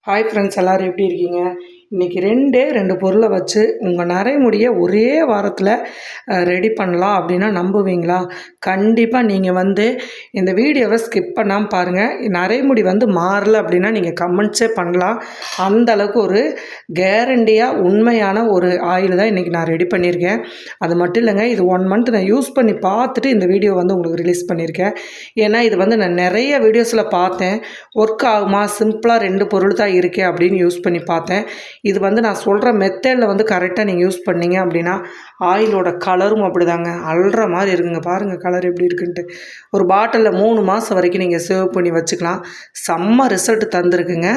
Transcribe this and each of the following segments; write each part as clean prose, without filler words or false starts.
Hi friends, எல்லோரும் எப்படி இருக்கீங்க? இன்றைக்கி ரெண்டு பொருளை வச்சு உங்கள் நரைமுடியை ஒரே வாரத்தில் ரெடி பண்ணலாம் அப்படின்னா நம்புவீங்களா? கண்டிப்பாக நீங்கள் இந்த வீடியோவை ஸ்கிப் பண்ணாமல் பாருங்கள். நரைமுடி மாறலை அப்படின்னா நீங்கள் கமெண்ட்ஸே பண்ணலாம். அந்தளவுக்கு ஒரு கேரண்டியாக உண்மையான ஒரு ஆயில் தான் இன்றைக்கி நான் ரெடி பண்ணியிருக்கேன். அது மட்டும் இல்லைங்க, இது 1 மந்த் நான் யூஸ் பண்ணி பார்த்துட்டு இந்த வீடியோ உங்களுக்கு ரிலீஸ் பண்ணியிருக்கேன். ஏன்னா இது நான் நிறைய வீடியோஸில் பார்த்தேன். ஒர்க் ஆகுமா, சிம்பிளாக 2 பொருள் தான் இருக்கே அப்படின்னு யூஸ் பண்ணி பார்த்தேன். இது நான் சொல்கிற மெத்தடில் கரெக்டாக நீங்கள் யூஸ் பண்ணீங்க அப்படின்னா ஆயிலோட கலரும் அப்படிதாங்க அல்ற மாதிரி இருக்குங்க. பாருங்கள் கலர் எப்படி இருக்குன்ட்டு. ஒரு பாட்டிலில் 3 மாதம் வரைக்கும் நீங்கள் சேவ் பண்ணி வச்சுக்கலாம். செம்ம ரிசல்ட் தந்துருக்குங்க.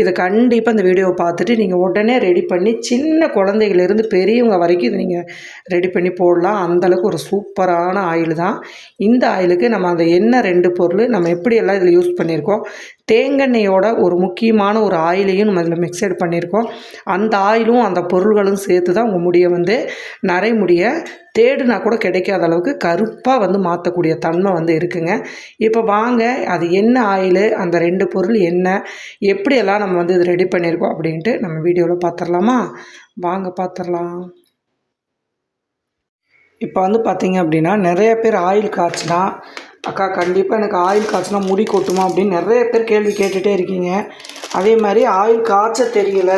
இதை கண்டிப்பாக இந்த வீடியோவை பார்த்துட்டு நீங்கள் உடனே ரெடி பண்ணி சின்ன குழந்தைகளிலிருந்து பெரியவங்க வரைக்கும் இதை நீங்கள் ரெடி பண்ணி போடலாம். அந்தளவுக்கு ஒரு சூப்பரான ஆயில் தான். இந்த ஆயிலுக்கு நம்ம அந்த எண்ணெய் 2 பொருள் நம்ம எப்படியெல்லாம் இதில் யூஸ் பண்ணியிருக்கோம், தேங்காய்யோட ஒரு முக்கியமான ஒரு ஆயிலையும் நம்ம இதில் மிக்சட் பண்ணியிருக்கோம். அந்த ஆயிலும் அந்த பொருள்களும் சேர்த்து தான் உங்கள் முடியை நரைமுடியை தேடுனா கூட கிடைக்காத அளவுக்கு கருப்பாக மாற்றக்கூடிய தன்மை இருக்குங்க. இப்போ வாங்க, அது என்ன ஆயில், அந்த 2 பொருள் என்ன, எப்படியெல்லாம் நம்ம இது ரெடி பண்ணியிருக்கோம் அப்படின்ட்டு நம்ம வீடியோவில் பார்த்துடலாமா? வாங்க பார்த்துடலாம். இப்போ பார்த்திங்க அப்படின்னா நிறைய பேர் ஆயில் காய்ச்சினா, அக்கா கண்டிப்பாக எனக்கு ஆயில் காய்ச்சினா முடி கொட்டுமா அப்படின்னு நிறைய பேர் கேள்வி கேட்டுகிட்டே இருக்கீங்க. அதே மாதிரி ஆயில் காய்ச்ச தெரியல,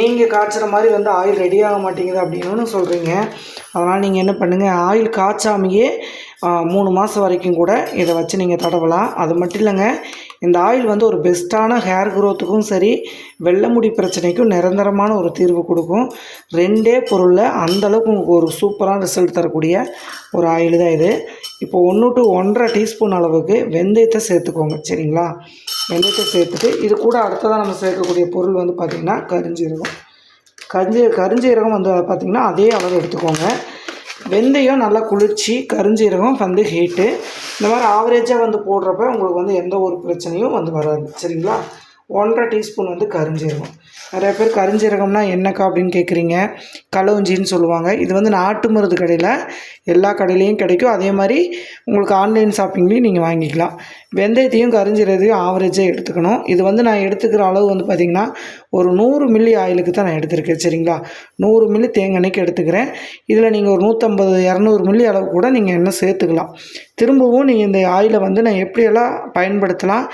நீங்கள் காய்ச்சுற மாதிரி ஆயில் ரெடி ஆக மாட்டேங்குது அப்படின்னு சொல்கிறீங்க. அதனால் நீங்கள் என்ன பண்ணுங்கள், ஆயில் காய்ச்சாமையே 3 மாதம் வரைக்கும் கூட இதை வச்சு நீங்கள் தடவலாம். அது மட்டும் இல்லைங்க, இந்த ஆயில் ஒரு பெஸ்ட்டான ஹேர் க்ரோத்துக்கும் சரி, வெள்ளை முடி பிரச்சனைக்கும் நிரந்தரமான ஒரு தீர்வு கொடுக்கும். 2 பொருளில் அந்தளவுக்கு உங்களுக்கு ஒரு சூப்பரான ரிசல்ட் தரக்கூடிய ஒரு ஆயில் தான் இது. இப்போ 1 to 1.5 டீஸ்பூன் அளவுக்கு வெந்தயத்தை சேர்த்துக்கோங்க. சரிங்களா? வெந்தயத்தை சேர்த்துட்டு இது கூட அடுத்ததாக நம்ம சேர்க்கக்கூடிய பொருள் பார்த்திங்கன்னா கரிஞ்சீரகம். கரிஞ்சீரகம் பார்த்திங்கன்னா அதே அளவு எடுத்துக்கோங்க. வெந்தயம் நல்லா குளிர்ச்சி, கரிஞ்சீரகம் ஹீட்டு. இந்த மாதிரி ஆவரேஜாக போடுறப்ப உங்களுக்கு எந்த ஒரு பிரச்சனையும் வராது. சரிங்களா? 1.5 டீஸ்பூன் கரிஞ்சீரகம். நிறைய பேர் கரிஞ்சீரகம்னா என்னக்கா அப்படின்னு கேட்குறீங்க. களவுஞ்சின்னு சொல்லுவாங்க. இது நாட்டு மருந்து கடையில் எல்லா கடையிலையும் கிடைக்கும். அதே மாதிரி உங்களுக்கு ஆன்லைன் ஷாப்பிங்லேயும் நீங்கள் வாங்கிக்கலாம். வெந்தயத்தையும் கரிஞ்சீரகத்தையும் ஆவரேஜாக எடுத்துக்கணும். இது நான் எடுத்துக்கிற அளவு பார்த்திங்கன்னா ஒரு 100 மில்லி ஆயிலுக்கு தான் நான் எடுத்துருக்கேன். சரிங்களா? 100 மில்லி தேங்காய்க்கு எடுத்துக்கிறேன். இதில் நீங்கள் ஒரு 150-200 மில்லி அளவு கூட நீங்கள் எண்ணெய் சேர்த்துக்கலாம். திரும்பவும் நீங்கள் இந்த ஆயிலை நான் எப்படியெல்லாம் பயன்படுத்தலாம்,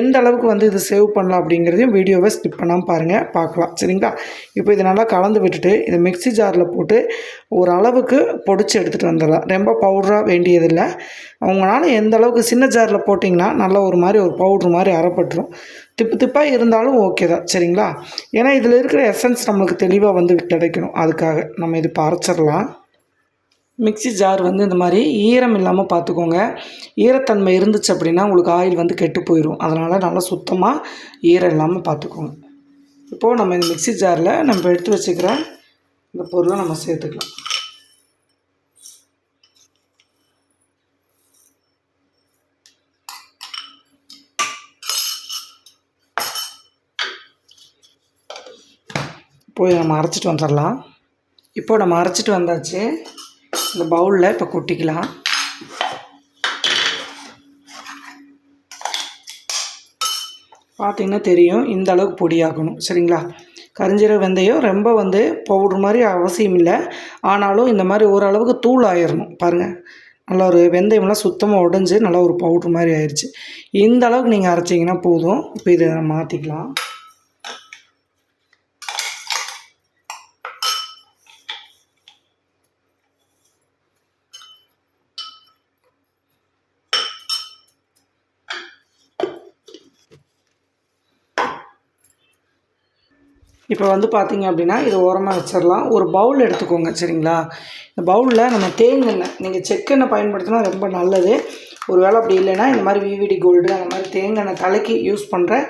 எந்த அளவுக்கு இது சேவ் பண்ணலாம் அப்படிங்கிறதையும் வீடியோவை ஸ்கிப் பண்ணாமல் பாருங்கள், பார்க்கலாம். சரிங்களா? இப்போ இதை நல்லா கலந்து விட்டுட்டு இதை மிக்ஸி ஜாரில் போட்டு ஒரு அளவுக்கு பொடிச்சு எடுத்துகிட்டு வந்துடலாம். ரொம்ப பவுடராக வேண்டியதில்லை. அவங்களால எந்த அளவுக்கு சின்ன ஜாரில் போட்டிங்கன்னா நல்லா ஒரு பவுட்ரு மாதிரி அரைப்பட்டுரும். திப்பாக இருந்தாலும் ஓகே தான். சரிங்களா? ஏன்னா இதில் இருக்கிற எசன்ஸ் நம்மளுக்கு தெளிவாக கிடைக்கணும். அதுக்காக நம்ம இது அரைச்சிடலாம். மிக்ஸி ஜார் இந்த மாதிரி ஈரம் இல்லாமல் பார்த்துக்கோங்க. ஈரத்தன்மை இருந்துச்சு அப்படின்னா உங்களுக்கு ஆயில் கெட்டு போயிடும். அதனால் நல்லா சுத்தமாக ஈரம் இல்லாமல் பார்த்துக்கோங்க. இப்போது நம்ம இந்த மிக்ஸி ஜாரில் நம்ம எடுத்து வச்சுக்கிற இந்த பொருளை நம்ம சேர்த்துக்கலாம். போய் நம்ம அரைச்சிட்டு வந்துடலாம். இப்போது நம்ம அரைச்சிட்டு வந்தாச்சு. இந்த பவுலில் இப்போ கொட்டிக்கலாம். பார்த்திங்கன்னா தெரியும், இந்த அளவுக்கு பொடியாகணும். சரிங்களா? கரிஞ்சீரக வெந்தயம் ரொம்ப பவுட்ரு மாதிரி அவசியம் இல்லை. ஆனாலும் இந்த மாதிரி ஓரளவுக்கு தூள் ஆயிடணும். பாருங்கள், நல்லா ஒரு வெந்தயம்லாம் சுத்தமாக உடைஞ்சு நல்லா ஒரு பவுட்ரு மாதிரி ஆயிடுச்சு. இந்த அளவுக்கு நீங்கள் அரைச்சிங்கன்னா போதும். இப்போ இதை மாற்றிக்கலாம். இப்போ பார்த்திங்க அப்படின்னா இது ஓரமாக வச்சிடலாம். ஒரு பவுல் எடுத்துக்கோங்க. சரிங்களா? இந்த பவுலில் நம்ம தேங்காய், நீங்கள் செக்கெண்ணெய் பயன்படுத்தினா ரொம்ப நல்லது. ஒரு வேளை அப்படி இல்லைன்னா இந்த மாதிரி விவிடி கோல்டு அந்த மாதிரி தேங்காய் தலைக்கு யூஸ் பண்ணுற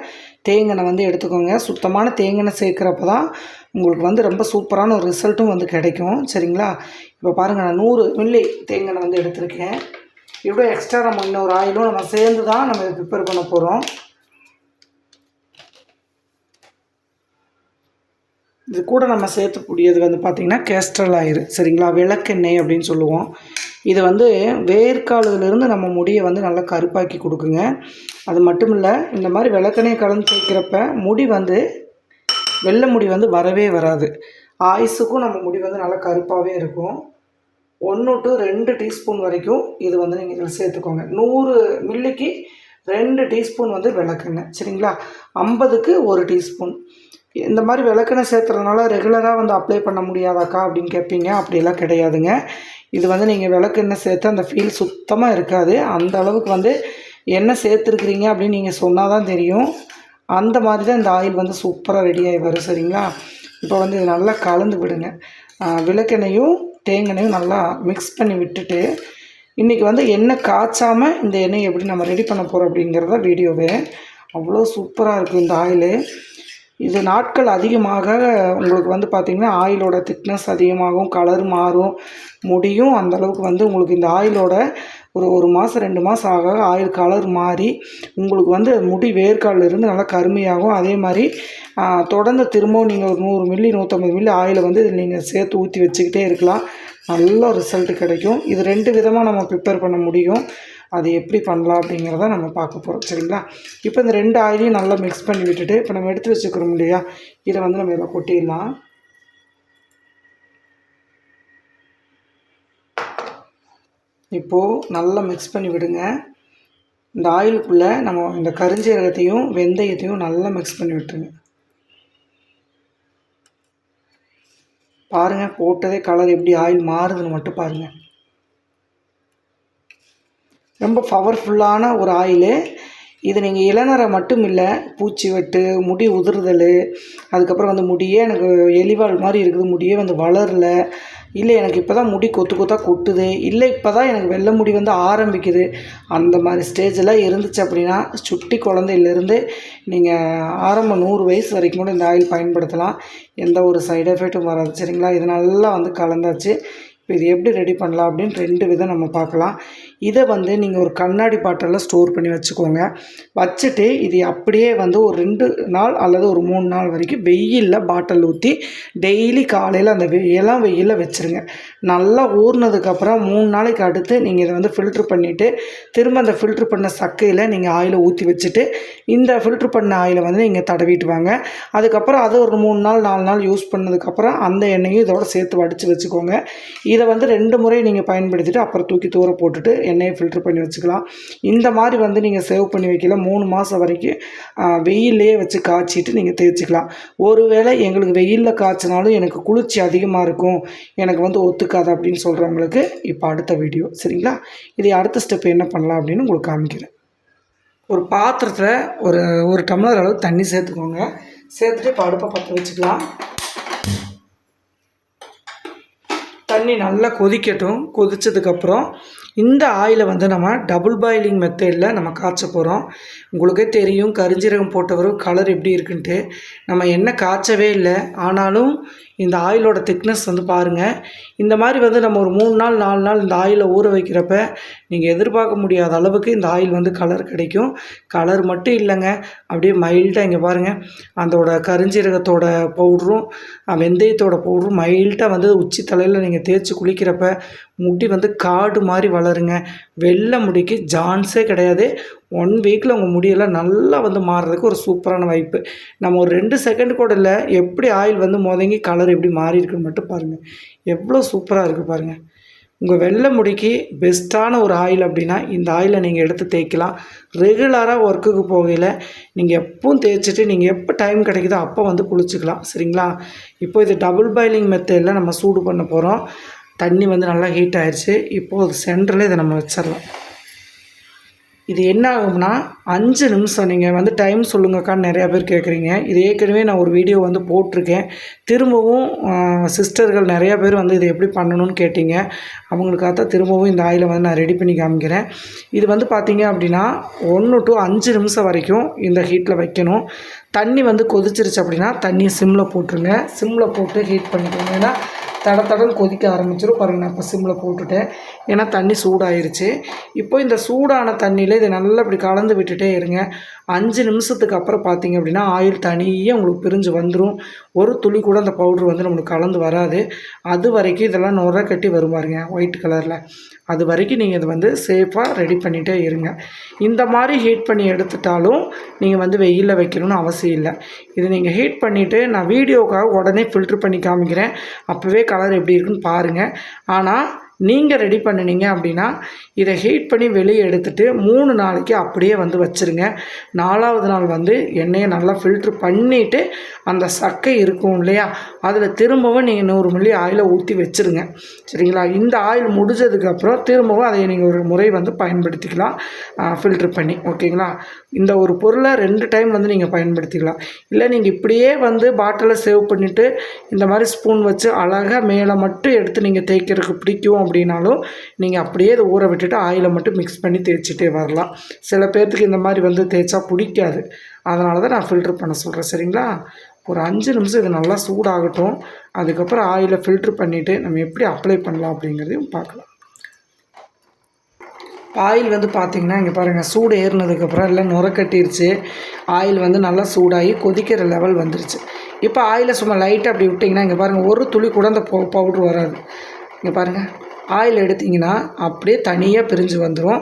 தேங்காய் எடுத்துக்கோங்க. சுத்தமான தேங்காய் சேர்க்குறப்ப தான் உங்களுக்கு ரொம்ப சூப்பரான ஒரு ரிசல்ட்டும் கிடைக்கும். சரிங்களா? இப்போ பாருங்கள், நான் 100 மில்லி தேங்காய் எடுத்திருக்கேன். இவ்வளோ எக்ஸ்ட்ரா நம்ம இன்னொரு ஆயிலும் நம்ம சேர்ந்து தான் நம்ம இதை ப்ரிப்பேர் பண்ண போகிறோம். இது கூட நம்ம சேர்த்துக்கூடியது பார்த்திங்கன்னா கேஸ்ட்ரல் ஆயில். சரிங்களா? விளக்கெண்ணெய் அப்படின்னு சொல்லுவோம். இது வேர்க்காலுலேருந்து நம்ம முடியை நல்லா கருப்பாக்கி கொடுக்குங்க. அது மட்டும் இல்லை, இந்த மாதிரி விளக்கெண்ணெய் கலந்து தேய்க்கிறப்ப முடி வந்து வெள்ளை முடி வந்து வரவே வராது. ஆயுசுக்கும் நம்ம முடி வந்து நல்லா கருப்பாகவே இருக்கும். 1 to 2 டீஸ்பூன் வரைக்கும் இது வந்து நீங்கள் இதில் சேர்த்துக்கோங்க. 100 மில்லிக்கு 2 டீஸ்பூன் வந்து விளக்கெண்ணெய், சரிங்களா? 50க்கு 1 டீஸ்பூன். இந்த மாதிரி விளக்கெண்ணெய் சேர்த்துறதுனால ரெகுலராக வந்து அப்ளை பண்ண முடியாதாக்கா அப்படின்னு கேட்பீங்க. அப்படியெல்லாம் கிடையாதுங்க. இது வந்து நீங்கள் விளக்கெண்ணெய் சேர்த்து அந்த ஃபீல் சுத்தமாக இருக்காது. அந்த அளவுக்கு வந்து எண்ணெய் சேர்த்துருக்குறீங்க அப்படின்னு நீங்கள் சொன்னால் தான் தெரியும். அந்த மாதிரி தான் இந்த ஆயில் வந்து சூப்பராக ரெடி ஆகி வரும், சரிங்களா? இப்போ வந்து இது நல்லா கலந்து விடுங்க. விளக்கெண்ணையும் தேங்காயும் நல்லா மிக்ஸ் பண்ணி விட்டுட்டு, இன்றைக்கி வந்து எண்ணெய் காய்ச்சாமல் இந்த எண்ணெயை எப்படி நம்ம ரெடி பண்ண போகிறோம் அப்படிங்கிறத வீடியோவே. அவ்வளோ சூப்பராக இருக்கும் இந்த ஆயிலு. இது நாட்கள் அதிகமாக உங்களுக்கு வந்து பார்த்திங்கன்னா ஆயிலோட திக்னஸ் அதிகமாகும், கலர் மாறும், முடியும் அந்தளவுக்கு வந்து உங்களுக்கு இந்த ஆயிலோட ஒரு மாதம் 2 மாதம் ஆக ஆயில் கலர் மாறி உங்களுக்கு வந்து முடி வேர்க்காலிலிருந்து நல்லா கருமையாகும். அதே மாதிரி தொடர்ந்து திரும்பவும் நீங்கள் ஒரு 100 மில்லி 150 மில்லி ஆயிலை வந்து இதில் நீங்கள் சேர்த்து ஊற்றி வச்சுக்கிட்டே இருக்கலாம். நல்ல ரிசல்ட் கிடைக்கும். இது 2 விதமாக நம்ம ப்ரிப்பேர் பண்ண முடியும். அது எப்படி பண்ணலாம் அப்படிங்கிறத நம்ம பார்க்க போகிறோம், சரிங்களா? இப்போ இந்த 2 ஆயிலையும் நல்லா மிக்ஸ் பண்ணி விட்டுட்டு, இப்போ நம்ம எடுத்து வச்சுக்கிறோம் இல்லையா, இதை வந்து நம்ம இதில் கொட்டிடலாம். இப்போது நல்லா மிக்ஸ் பண்ணி விடுங்க. இந்த ஆயிலுக்குள்ளே நம்ம இந்த கருஞ்சீரகத்தையும் வெந்தயத்தையும் நல்லா மிக்ஸ் பண்ணி விட்டுருங்க. பாருங்கள், போட்டதே கலர் எப்படி ஆயில் மாறுதுன்னு மட்டும் பாருங்கள். ரொம்ப பவர்ஃபுல்லான ஒரு ஆயிலு. இது நீங்கள் இளநரை மட்டும் இல்லை, பூச்சி வெட்டு, முடி உதிர்தல், அதுக்கப்புறம் வந்து முடியே எனக்கு எலிவால் மாதிரி இருக்குது, முடியே வந்து வளரல, இல்லை எனக்கு இப்போ தான் முடி கொத்து கொத்தாக கொட்டுது, இல்லை இப்போ தான் எனக்கு வெள்ளை முடி வந்து ஆரம்பிக்குது, அந்த மாதிரி ஸ்டேஜில் இருந்துச்சு அப்படின்னா சுட்டி குழந்தையிலேருந்து நீங்கள் ஆரம்பம் 100 வயசு வரைக்கும் கூட இந்த ஆயில் பயன்படுத்தலாம். எந்த ஒரு சைடு எஃபெக்ட்டும் வராது, சரிங்களா? இது நல்லா வந்து கலந்தாச்சு. இப்போ இது எப்படி ரெடி பண்ணலாம் அப்படின்னு 2 விதம் நம்ம பார்க்கலாம். இதை வந்து நீங்கள் ஒரு கண்ணாடி பாட்டிலில் ஸ்டோர் பண்ணி வச்சுக்கோங்க. வச்சுட்டு இது அப்படியே வந்து ஒரு 2 நாள் அல்லது ஒரு 3 நாள் வரைக்கும் வெயிலில் பாட்டில் ஊற்றி டெய்லி காலையில் அந்த இளம் வெயிலில் வச்சுருங்க. நல்லா ஊறினதுக்கப்புறம் 3 நாளைக்கு அடுத்து நீங்கள் இதை வந்து ஃபில்ட்ரு பண்ணிவிட்டு திரும்ப அந்த ஃபில்ட்ரு பண்ண சக்கையில் நீங்கள் ஆயிலை ஊற்றி வச்சுட்டு இந்த ஃபில்ட்ரு பண்ண ஆயிலை வந்து நீங்கள் தடவிட்டு வாங்க. அதுக்கப்புறம் அது ஒரு 3 நாள் 4 நாள் யூஸ் பண்ணதுக்கப்புறம் அந்த எண்ணெயும் இதோட சேர்த்து வடித்து வச்சுக்கோங்க. இதை வந்து 2 முறை நீங்கள் பயன்படுத்திட்டு அப்புறம் தூக்கி தூர போட்டுட்டு எண்ணெயை ஃபில்ட்ரு பண்ணி வச்சுக்கலாம். இந்த மாதிரி வந்து நீங்கள் சேவ் பண்ணி வைக்கல 3 மாதம் வரைக்கும் வெயிலே வச்சு காய்ச்சிட்டு நீங்கள் தேய்ச்சிக்கலாம். ஒருவேளை எங்களுக்கு வெயிலில் காய்ச்சினாலும் எனக்கு குளிர்ச்சி அதிகமாக இருக்கும், எனக்கு வந்து ஒத்துக்காது அப்படின்னு சொல்கிறவங்களுக்கு இப்போ அடுத்த வீடியோ, சரிங்களா? இதை அடுத்த ஸ்டெப் என்ன பண்ணலாம் அப்படின்னு உங்களுக்கு காமிக்கிறேன். ஒரு பாத்திரத்தில் ஒரு டம்ளர் அளவு தண்ணி சேர்த்துக்கோங்க. சேர்த்துட்டு இப்போ அடுப்பை பற்ற வச்சுக்கலாம். தண்ணி நல்லா கொதிக்கட்டும். கொதித்ததுக்கப்புறம் இந்த ஆயிலை வந்து நம்ம டபுள் பாயிலிங் மெத்தடில் நம்ம காய்ச்ச போகிறோம். உங்களுக்கே தெரியும் கருஞ்சீரகம் போட்டவரும் கலர் எப்படி இருக்குன்ட்டு. நம்ம எண்ணெய் காய்ச்சவே இல்லை, ஆனாலும் இந்த ஆயிலோட திக்னஸ் வந்து பாருங்கள். இந்த மாதிரி வந்து நம்ம ஒரு 3 நாள் 4 நாள் இந்த ஆயிலை ஊற வைக்கிறப்ப நீங்கள் எதிர்பார்க்க முடியாத அளவுக்கு இந்த ஆயில் வந்து கலர் கிடைக்கும். கலர் மட்டும் இல்லைங்க, அப்படியே மைல்டாக இங்கே பாருங்கள், அதோட கருஞ்சீரகத்தோட பவுடரும் வெந்தயத்தோட பவுடரும் மைல்டாக வந்து உச்சி தலையில் நீங்கள் தேய்ச்சி குளிக்கிறப்ப முடி வந்து காடு மாதிரி வளருங்க. வெள்ளை முடிக்கு சான்ஸே கிடையாது. 1 வீக்கில் உங்கள் முடியெல்லாம் நல்லா வந்து மாறுறதுக்கு ஒரு சூப்பரான வாய்ப்பு. நம்ம ஒரு 2 செகண்ட் கூட இல்லை, எப்படி ஆயில் வந்து முதங்கி கலர் எப்படி மாறி இருக்குன்னு மட்டும் பாருங்கள். எவ்வளோ சூப்பராக இருக்குது பாருங்கள். உங்கள் வெள்ளை முடிக்கு பெஸ்ட்டான ஒரு ஆயில் அப்படின்னா இந்த ஆயிலை நீங்கள் எடுத்து தேய்க்கலாம். ரெகுலராக ஒர்க்குக்கு போகையில் நீங்கள் எப்பவும் தேய்ச்சிட்டு நீங்கள் எப்போ டைம் கிடைக்குதோ அப்போ வந்து குளிச்சுக்கலாம், சரிங்களா? இப்போ இது டபுள் பாயிலிங் மெத்தடில் நம்ம சூடு பண்ண போகிறோம். தண்ணி வந்து நல்லா ஹீட் ஆயிடுச்சு. இப்போது சென்டரில் இதை நம்ம வச்சிடலாம். இது என்ன ஆகும்னா 5 நிமிஷம். நீங்கள் வந்து டைம் சொல்லுங்கக்கான்னு நிறையா பேர் கேட்குறீங்க. இது ஏற்கனவே நான் ஒரு வீடியோ வந்து போட்டிருக்கேன். திரும்பவும் சிஸ்டர்கள் நிறையா பேர் வந்து இதை எப்படி பண்ணணும்னு கேட்டிங்க. அவங்களுக்காக தான் திரும்பவும் இந்த ஆயிலை வந்து நான் ரெடி பண்ணி காமிக்கிறேன். இது வந்து பார்த்திங்க அப்படின்னா 1 to 5 நிமிஷம் வரைக்கும் இந்த ஹீட்டில் வைக்கணும். தண்ணி வந்து கொதிச்சிருச்சு அப்படின்னா தண்ணியை சிம்மில் போட்டுருங்க. சிம்மில் போட்டு ஹீட் பண்ணிக்கோங்க. ஏன்னா தடன்னு கொதிக்க ஆரம்பிச்சிடும். பாருங்கள், நான் இப்போ சிம்மில் போட்டுட்டேன், ஏன்னா தண்ணி சூடாயிருச்சு. இப்போ இந்த சூடான தண்ணியில் இதை நல்லா இப்படி கலந்து விட்டுட்டே இருங்க. 5 நிமிஷத்துக்கு அப்புறம் பார்த்தீங்க அப்படின்னா ஆயில் தனியாக உங்களுக்கு பிரிஞ்சு வந்துடும். ஒரு துளி கூட அந்த பவுட்ரு வந்து நம்மளுக்கு கலந்து வராது. அது வரைக்கும் இதெல்லாம் நுரை கட்டி வரும் பாருங்க ஒயிட் கலரில். அது வரைக்கும் நீங்கள் இதை வந்து சேஃபாக ரெடி பண்ணிகிட்டே இருங்க. இந்த மாதிரி ஹீட் பண்ணி எடுத்துட்டாலும் நீங்கள் வந்து வெயிலில் வைக்கணும்னு அவசியம் இல்லை. இது நீங்கள் ஹீட் பண்ணிவிட்டு நான் வீடியோக்காக உடனே ஃபில்ட்ரு பண்ணி காமிக்கிறேன். அப்போவே கலர் எப்படி இருக்குன்னு பாருங்கள். ஆனால் நீங்கள் ரெடி பண்ணினீங்க அப்படின்னா இதை ஹீட் பண்ணி வெளியே எடுத்துகிட்டு 3 நாளைக்கு அப்படியே வந்து வச்சுருங்க. 4ஆவது நாள் வந்து எண்ணெயை நல்லா ஃபில்ட்ரு பண்ணிவிட்டு அந்த சக்கை இருக்கும் இல்லையா, அதில் திரும்பவும் நீங்கள் 100 மில்லி ஆயிலை ஊற்றி வச்சுருங்க. சரிங்களா? இந்த ஆயில் முடிஞ்சதுக்கப்புறம் திரும்பவும் அதை நீங்கள் ஒரு முறை வந்து பயன்படுத்திக்கலாம் ஃபில்ட்ரு பண்ணி. ஓகேங்களா? இந்த ஒரு பொருளை 2 டைம் வந்து நீங்கள் பயன்படுத்திக்கலாம். இல்லை நீங்கள் இப்படியே வந்து பாட்டிலை சேவ் பண்ணிவிட்டு இந்த மாதிரி ஸ்பூன் வச்சு அழகாக மேலே மட்டும் எடுத்து நீங்கள் தேய்க்கிறதுக்கு பிடிக்கும் அப்படின்னாலும் நீங்கள் அப்படியே அதை ஊற விட்டுட்டு ஆயிலை மட்டும் மிக்ஸ் பண்ணி தேய்ச்சிட்டே வரலாம். சில பேர்த்துக்கு இந்த மாதிரி வந்து தேய்ச்சா பிடிக்காது. அதனால தான் நான் ஃபில்ட்ரு பண்ண சொல்கிறேன். சரிங்களா? ஒரு 5 நிமிஷம் இது நல்லா சூடாகட்டும். அதுக்கப்புறம் ஆயிலை ஃபில்ட்ரு பண்ணிவிட்டு நம்ம எப்படி அப்ளை பண்ணலாம் அப்படிங்கிறதையும் பார்க்கலாம். ஆயில் வந்து பார்த்திங்கன்னா இங்கே பாருங்கள், சூடு ஏறினதுக்கப்புறம் எல்லாம் நுரை கட்டிருச்சு. ஆயில் வந்து நல்லா சூடாகி கொதிக்கிற லெவல் வந்துருச்சு. இப்போ ஆயிலை சும்மா லைட்டாக அப்படி விட்டிங்கன்னா இங்கே பாருங்கள், ஒரு துளி கூட அந்த பவுட்ரு வராது. இங்கே பாருங்கள், ஆயில் எடுத்திங்கன்னா அப்படியே தனியாக பிரிஞ்சு வந்துடும்.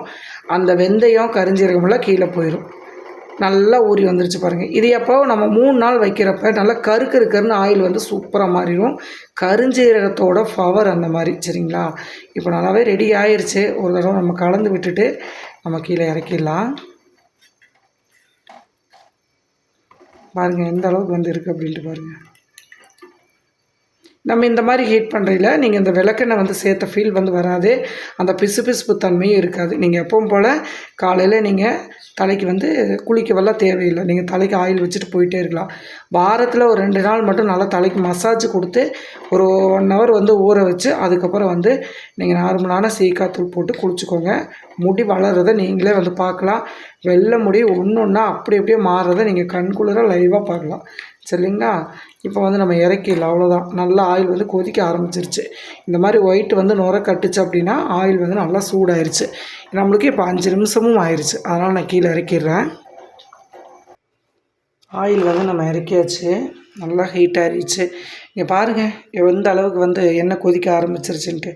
அந்த வெந்தயம் கரிஞ்சீரகமெல்லாம் கீழே போயிடும். நல்லா ஊறி வந்துருச்சு பாருங்கள். இது எப்போ நம்ம 3 நாள் வைக்கிறப்ப நல்லா கருன்னு ஆயில் வந்து சூப்பராக மாறிடும். கரிஞ்சீரகத்தோட பவர் அந்த மாதிரி. சரிங்களா? இப்போ நல்லாவே ரெடி ஆயிடுச்சு. ஒரு தடவை நம்ம கலந்து விட்டுட்டு நம்ம கீழே இறக்கிடலாம். பாருங்கள் எந்த அளவுக்கு வந்து இருக்குது அப்படின்ட்டு பாருங்கள். நம்ம இந்த மாதிரி ஹீட் பண்ணுறதில்ல நீங்கள் இந்த விளக்கெண்ணெய் வந்து சேர்த்த ஃபீல் வந்து வராது. அந்த பிசுபிசுப்பு தன்மையும் இருக்காது. நீங்கள் எப்பவும் போல் காலையில் நீங்கள் தலைக்கு வந்து குளிக்கவெல்லாம் தேவையில்லை. நீங்கள் தலைக்கு ஆயில் வச்சுட்டு போயிட்டே இருக்கலாம். வாரத்தில் ஒரு 2 நாள் மட்டும் நல்லா தலைக்கு மசாஜ் கொடுத்து ஒரு 1 ஹவர் வந்து ஊற வச்சு அதுக்கப்புறம் வந்து நீங்கள் நார்மலான சீக்காத்தூள் போட்டு குளிச்சுக்கோங்க. முடி வளர்கிறத நீங்களே வந்து பார்க்கலாம். வெள்ளை முடி ஒன்றா அப்படியே மாறுறதை நீங்கள் கண்குளிர லைவாக பார்க்கலாம். சரிங்களா? இப்போ வந்து நம்ம இறக்கிடலாம். அவ்வளோதான். நல்லா ஆயில் வந்து கொதிக்க ஆரம்பிச்சிருச்சு. இந்த மாதிரி ஒயிட் வந்து நுரை கட்டுச்சு அப்படின்னா ஆயில் வந்து நல்லா சூடாயிருச்சு. நம்மளுக்கு இப்போ 5 நிமிஷமும் ஆயிடுச்சு. அதனால் நான் கீழே இறக்கிடுறேன். ஆயில் வந்து நம்ம இறக்கியாச்சு. நல்லா ஹீட் ஆகிடுச்சு. இங்கே பாருங்கள் எந்த அளவுக்கு வந்து எண்ணெய் கொதிக்க ஆரம்பிச்சிருச்சுன்ட்டு.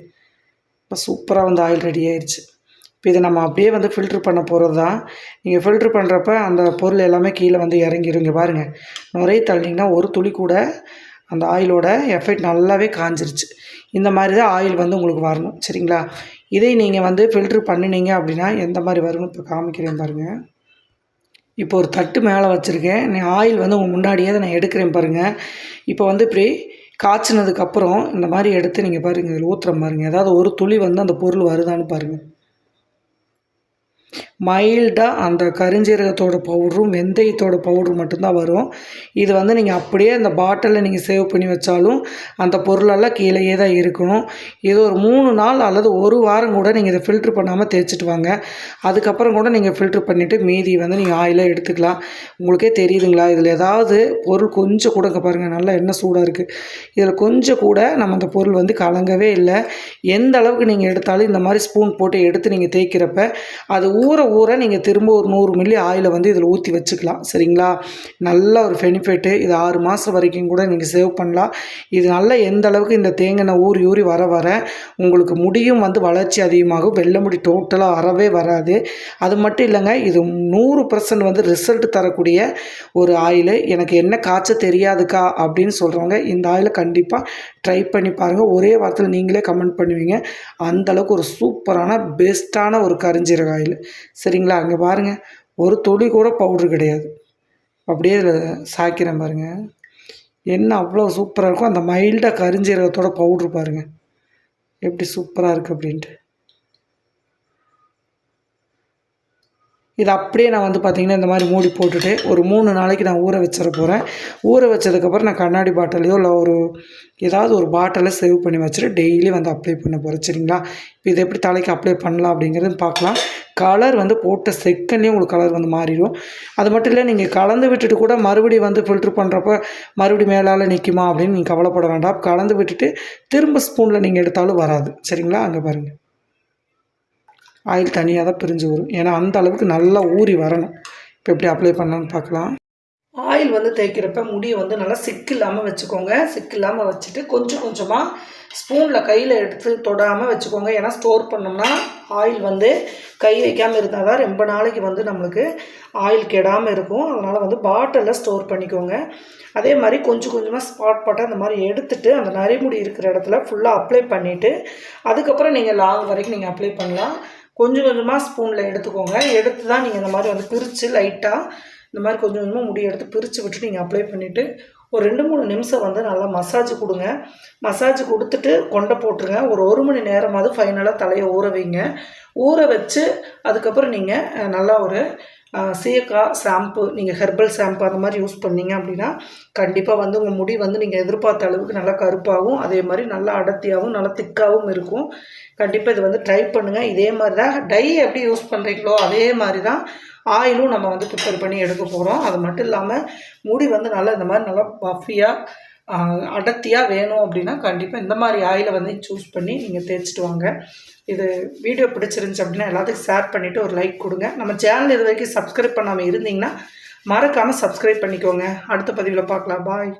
இப்போ சூப்பராக வந்து ஆயில் ரெடி ஆயிடுச்சு. இப்போ இதை நம்ம அப்படியே வந்து ஃபில்ட்ரு பண்ண போகிறது தான். நீங்கள் ஃபில்ட்ரு பண்ணுறப்ப அந்த பொருள் எல்லாமே கீழே வந்து இறங்கிருங்க. பாருங்கள், நுரைய தள்ளிங்கன்னா ஒரு துளி கூட அந்த ஆயிலோட எஃபெக்ட் நல்லாவே காஞ்சிருச்சு. இந்த மாதிரி தான் ஆயில் வந்து உங்களுக்கு வரணும். சரிங்களா? இதை நீங்கள் வந்து ஃபில்ட்ரு பண்ணினீங்க அப்படின்னா எந்த மாதிரி வரும்னு இப்போ காமிக்கிறேன் பாருங்கள். இப்போ ஒரு தட்டு மேலே வச்சுருக்கேன். ஆயில் வந்து உங்கள் முன்னாடியே தான் நான் எடுக்கிறேன் பாருங்கள். இப்போ வந்து இப்படி காய்ச்சினதுக்கப்புறம் இந்த மாதிரி எடுத்து நீங்கள் பாருங்கள், இதில் ஊற்றுற பாருங்கள். ஏதாவது ஒரு துளி வந்து அந்த பொருள் வருதான்னு பாருங்கள். மைல்டாக அந்த கரிஞ்சீரகத்தோட பவுடரும் வெந்தயத்தோட பவுடரும் மட்டும்தான் வரும். இது வந்து நீங்கள் அப்படியே அந்த பாட்டிலில் நீங்கள் சேவ் பண்ணி வச்சாலும் அந்த பொருளெல்லாம் கீழேயே தான் இருக்கணும். இது ஒரு 3 நாள் அல்லது 1 வாரம் கூட நீங்கள் இதை ஃபில்ட்ரு பண்ணாமல் தேய்ச்சிட்டு வாங்க. அதுக்கப்புறம் கூட நீங்கள் ஃபில்ட்ரு பண்ணிவிட்டு மீதி வந்து நீங்கள் ஆயிலாக எடுத்துக்கலாம். உங்களுக்கே தெரியுதுங்களா? இதில் ஏதாவது பொருள் கொஞ்சம் கூட பாருங்கள், நல்லா எண்ணெய் சூடாக இருக்குது. இதில் கொஞ்சம் கூட நம்ம அந்த பொருள் வந்து கலங்கவே இல்லை. எந்த அளவுக்கு நீங்கள் எடுத்தாலும் இந்த மாதிரி ஸ்பூன் போட்டு எடுத்து நீங்கள் தேய்க்கிறப்ப அது ஊற நீங்கள் திரும்ப ஒரு 100 மில்லி ஆயிலை வந்து இதில் ஊற்றி வச்சுக்கலாம். சரிங்களா? நல்ல ஒரு பெனிஃபிட்டு. இது 6 மாதம் வரைக்கும் கூட நீங்கள் சேவ் பண்ணலாம். இது நல்லா எந்த அளவுக்கு இந்த தேங்காய் ஊறி வர உங்களுக்கு முடியும் வந்து வளர்ச்சி அதிகமாகும். வெள்ளை முடி டோட்டலாக அறவே வராது. அது மட்டும் இல்லைங்க, இது 100% வந்து ரிசல்ட் தரக்கூடிய ஒரு ஆயில். எனக்கு என்ன காய்ச்ச தெரியாதுக்கா அப்படின்னு சொல்கிறவங்க இந்த ஆயிலை கண்டிப்பாக ட்ரை பண்ணி பாருங்கள். ஒரே வாரத்தில் நீங்களே கமெண்ட் பண்ணுவீங்க. அந்தளவுக்கு ஒரு சூப்பரான பெஸ்ட்டான ஒரு கரிஞ்சீரக ஆயில். சரிங்களா? அங்கே பாருங்கள், ஒரு துளி கூட பவுட்ரு கிடையாது. அப்படியே இதில் சாய்க்கிறேன் பாருங்கள். எண்ணெய் அவ்வளோ சூப்பராக இருக்கும். அந்த மைல்டாக கரிஞ்சீரகத்தோட பவுட்ரு பாருங்கள் எப்படி சூப்பராக இருக்குது அப்படின்ட்டு. இது அப்படியே நான் வந்து பார்த்திங்கன்னா இந்த மாதிரி மூடி போட்டுட்டு ஒரு 3 நாளைக்கு நான் ஊற வச்சிட போகிறேன். ஊற வச்சதுக்கப்புறம் நான் கண்ணாடி பாட்டிலையோ இல்லை ஏதாவது ஒரு பாட்டிலை சேவ் பண்ணி வச்சுட்டு டெய்லி வந்து அப்ளை பண்ண போகிறேன். சரிங்களா? இப்போ இதை எப்படி தலைக்கு அப்ளை பண்ணலாம் அப்படிங்கிறது பார்க்கலாம். கலர் வந்து போட்ட செகண்ட்லேயே உங்களுக்கு கலர் வந்து மாறிடும். அது மட்டும் இல்லை, நீங்கள் கலந்து விட்டுட்டு கூட மறுபடியும் வந்து ஃபில்ட்ரு பண்ணுறப்ப மறுபடியும் மேலால் நிற்குமா அப்படின்னு நீங்கள் கவலைப்பட வேண்டாம். கலந்து விட்டுட்டு திரும்ப ஸ்பூனில் நீங்கள் எடுத்தாலும் வராது. சரிங்களா? அங்கே பாருங்கள், ஆயில் தனியாக தான் பிரிஞ்சு வரும். ஏன்னா அந்த அளவுக்கு நல்லா ஊறி வரணும். இப்போ எப்படி அப்ளை பண்ணலான்னு பார்க்கலாம். ஆயில் வந்து தேய்க்கிறப்ப முடியை வந்து நல்லா சிக்கு இல்லாமல் வச்சுக்கோங்க. சிக்கு இல்லாமல் வச்சுட்டு கொஞ்சம் கொஞ்சமாக ஸ்பூனில் கையில் எடுத்து தொடாமல் வச்சுக்கோங்க. ஏன்னா ஸ்டோர் பண்ணோம்னா ஆயில் வந்து கை வைக்காமல் இருந்தால் தான் ரொம்ப நாளைக்கு வந்து நம்மளுக்கு ஆயில் கெடாமல் இருக்கும். அதனால் வந்து பாட்டிலில் ஸ்டோர் பண்ணிக்கோங்க. அதே மாதிரி கொஞ்சம் கொஞ்சமாக ஸ்பாட் பாட்டாக அந்த மாதிரி எடுத்துகிட்டு அந்த நரைமுடி இருக்கிற இடத்துல ஃபுல்லாக அப்ளை பண்ணிவிட்டு அதுக்கப்புறம் நீங்கள் லாங் வரைக்கும் நீங்கள் அப்ளை பண்ணலாம். கொஞ்சம் கொஞ்சமாக ஸ்பூனில் எடுத்துக்கோங்க. எடுத்து தான் நீங்கள் இந்த மாதிரி வந்து பிரித்து லைட்டாக இந்த மாதிரி கொஞ்சம் கொஞ்சமாக முடி எடுத்து பிரித்து விட்டு நீங்கள் அப்ளை பண்ணிவிட்டு ஒரு 2-3 நிமிஷம் வந்து நல்லா மசாஜ் கொடுங்க. மசாஜ் கொடுத்துட்டு கொண்டை போட்டுருங்க. ஒரு 1 மணி நேரமாவது ஃபைனலாக தலையை ஊற வைங்க. ஊற வச்சு அதுக்கப்புறம் நீங்கள் நல்லா ஒரு சீயக்காய் ஷாம்பு, நீங்கள் ஹெர்பல் ஷாம்பு அந்த மாதிரி யூஸ் பண்ணிங்க அப்படின்னா கண்டிப்பாக வந்து உங்கள் முடி வந்து நீங்கள் எதிர்பார்த்த அளவுக்கு நல்லா கருப்பாகவும் அதே மாதிரி நல்லா அடர்த்தியாகவும் நல்லா திக்காகவும் இருக்கும். கண்டிப்பாக இது வந்து ட்ரை பண்ணுங்கள். இதே மாதிரி தான் டை எப்படி யூஸ் பண்ணுறீங்களோ அதே மாதிரி தான் ஆயிலும் நம்ம வந்து ப்ரிப்பேர் பண்ணி எடுக்க போகிறோம். அது மட்டும் இல்லாமல் முடி வந்து நல்லா இந்த மாதிரி நல்லா பஃபியாக அடர்த்தியாக வேணும் அப்படின்னா கண்டிப்பாக இந்த மாதிரி ஆயிலை வந்து சூஸ் பண்ணி நீங்கள் தேய்ச்சிட்டு வாங்க. இது வீடியோ பிடிச்சிருந்துச்சி அப்படின்னா எல்லாத்துக்கும் ஷேர் பண்ணிவிட்டு ஒரு லைக் கொடுங்க. நம்ம சேனல் இது வரைக்கும் சப்ஸ்கிரைப் பண்ணாமல் இருந்தீங்கன்னா மறக்காமல் சப்ஸ்கிரைப் பண்ணிக்கோங்க. அடுத்த பதிவில் பார்க்கலாம். பாய்.